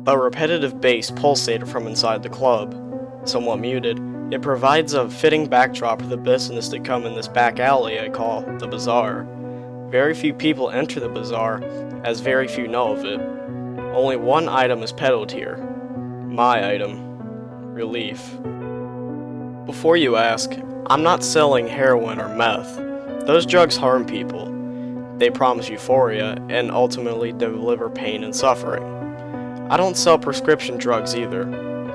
A repetitive bass pulsated from inside the club. Somewhat muted, it provides a fitting backdrop for the business to come in this back alley I call the bazaar. Very few people enter the bazaar, as very few know of it. Only one item is peddled here. My item. Relief. Before you ask, I'm not selling heroin or meth. Those drugs harm people. They promise euphoria and ultimately deliver pain and suffering. I don't sell prescription drugs either.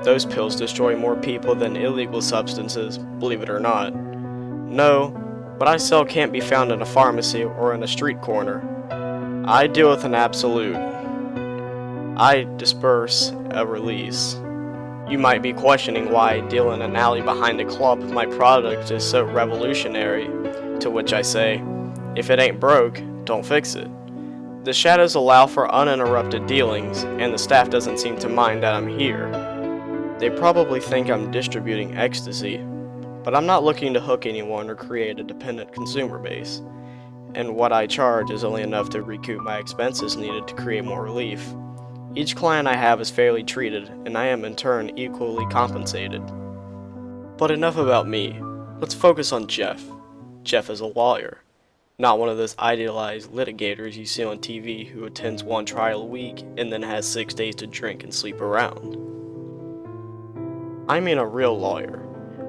Those pills destroy more people than illegal substances, believe it or not. No, what I sell can't be found in a pharmacy or in a street corner. I deal with an absolute. I disperse a release. You might be questioning why I deal in an alley behind a club if my product is so revolutionary, to which I say, if it ain't broke, don't fix it. The shadows allow for uninterrupted dealings, and the staff doesn't seem to mind that I'm here. They probably think I'm distributing ecstasy, but I'm not looking to hook anyone or create a dependent consumer base, and what I charge is only enough to recoup my expenses needed to create more relief. Each client I have is fairly treated, and I am in turn equally compensated. But enough about me. Let's focus on Jeff. Jeff is a lawyer, not one of those idealized litigators you see on TV who attends one trial a week and then has 6 days to drink and sleep around. I mean a real lawyer,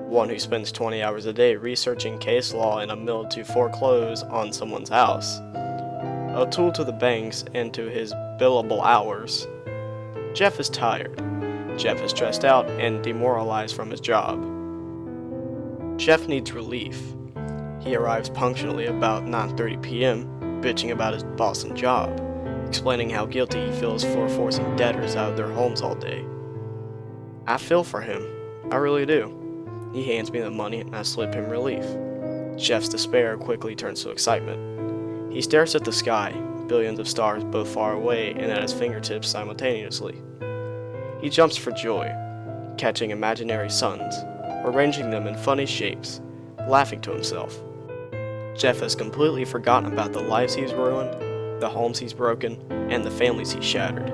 one who spends 20 hours a day researching case law in a mill to foreclose on someone's house. A tool to the banks and to his billable hours. Jeff is tired. Jeff is stressed out and demoralized from his job. Jeff needs relief. He arrives punctually about 9:30 p.m., bitching about his boss and job, explaining how guilty he feels for forcing debtors out of their homes all day. I feel for him. I really do. He hands me the money and I slip him relief. Jeff's despair quickly turns to excitement. He stares at the sky, billions of stars both far away and at his fingertips simultaneously. He jumps for joy, catching imaginary suns, arranging them in funny shapes, laughing to himself. Jeff has completely forgotten about the lives he's ruined, the homes he's broken, and the families he's shattered.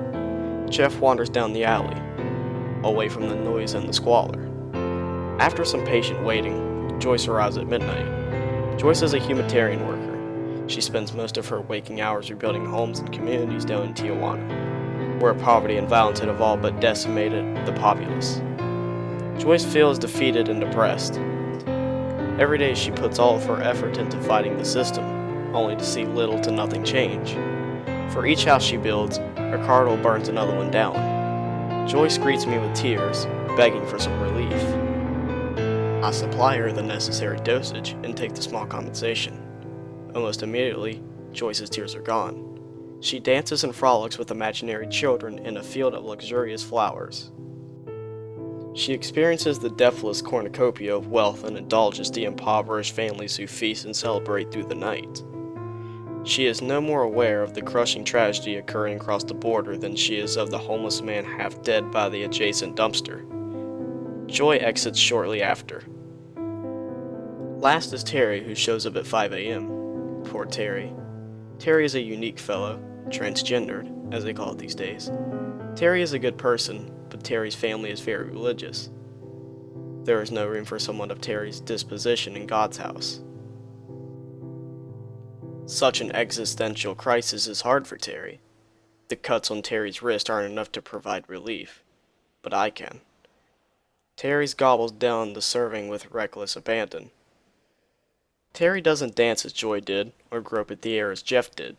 Jeff wanders down the alley, away from the noise and the squalor. After some patient waiting, Joyce arrives at midnight. Joyce is a humanitarian worker. She spends most of her waking hours rebuilding homes and communities down in Tijuana, where poverty and violence had all but decimated the populace. Joyce feels defeated and depressed. Every day she puts all of her effort into fighting the system, only to see little to nothing change. For each house she builds, Ricardo burns another one down. Joyce greets me with tears, begging for some relief. I supply her the necessary dosage and take the small compensation. Almost immediately, Joyce's tears are gone. She dances and frolics with imaginary children in a field of luxurious flowers. She experiences the deathless cornucopia of wealth and indulges the impoverished families who feast and celebrate through the night. She is no more aware of the crushing tragedy occurring across the border than she is of the homeless man half dead by the adjacent dumpster. Joy exits shortly after. Last is Terry, who shows up at 5 a.m. Poor Terry. Terry is a unique fellow, transgendered, as they call it these days. Terry is a good person, but Terry's family is very religious. There is no room for someone of Terry's disposition in God's house. Such an existential crisis is hard for Terry. The cuts on Terry's wrist aren't enough to provide relief, but I can. Terry gobbles down the serving with reckless abandon. Terry doesn't dance as Joy did, or grope at the air as Jeff did.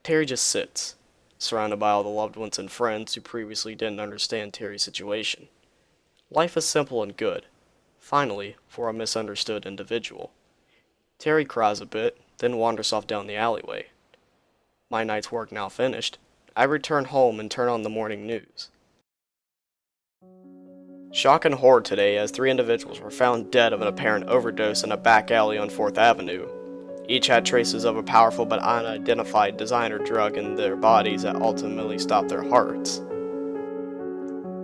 Terry just sits, surrounded by all the loved ones and friends who previously didn't understand Terry's situation. Life is simple and good, finally, for a misunderstood individual. Terry cries a bit, then wanders off down the alleyway. My night's work now finished, I return home and turn on the morning news. Shock and horror today as 3 individuals were found dead of an apparent overdose in a back alley on 4th Avenue. Each had traces of a powerful but unidentified designer drug in their bodies that ultimately stopped their hearts.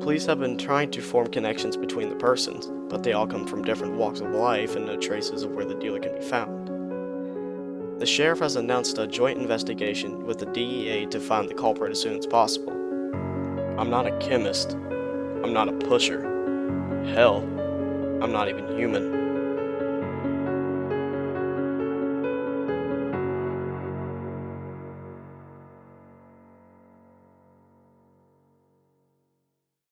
Police have been trying to form connections between the persons, but they all come from different walks of life and no traces of where the dealer can be found. The sheriff has announced a joint investigation with the DEA to find the culprit as soon as possible. I'm not a chemist. I'm not a pusher. Hell, I'm not even human.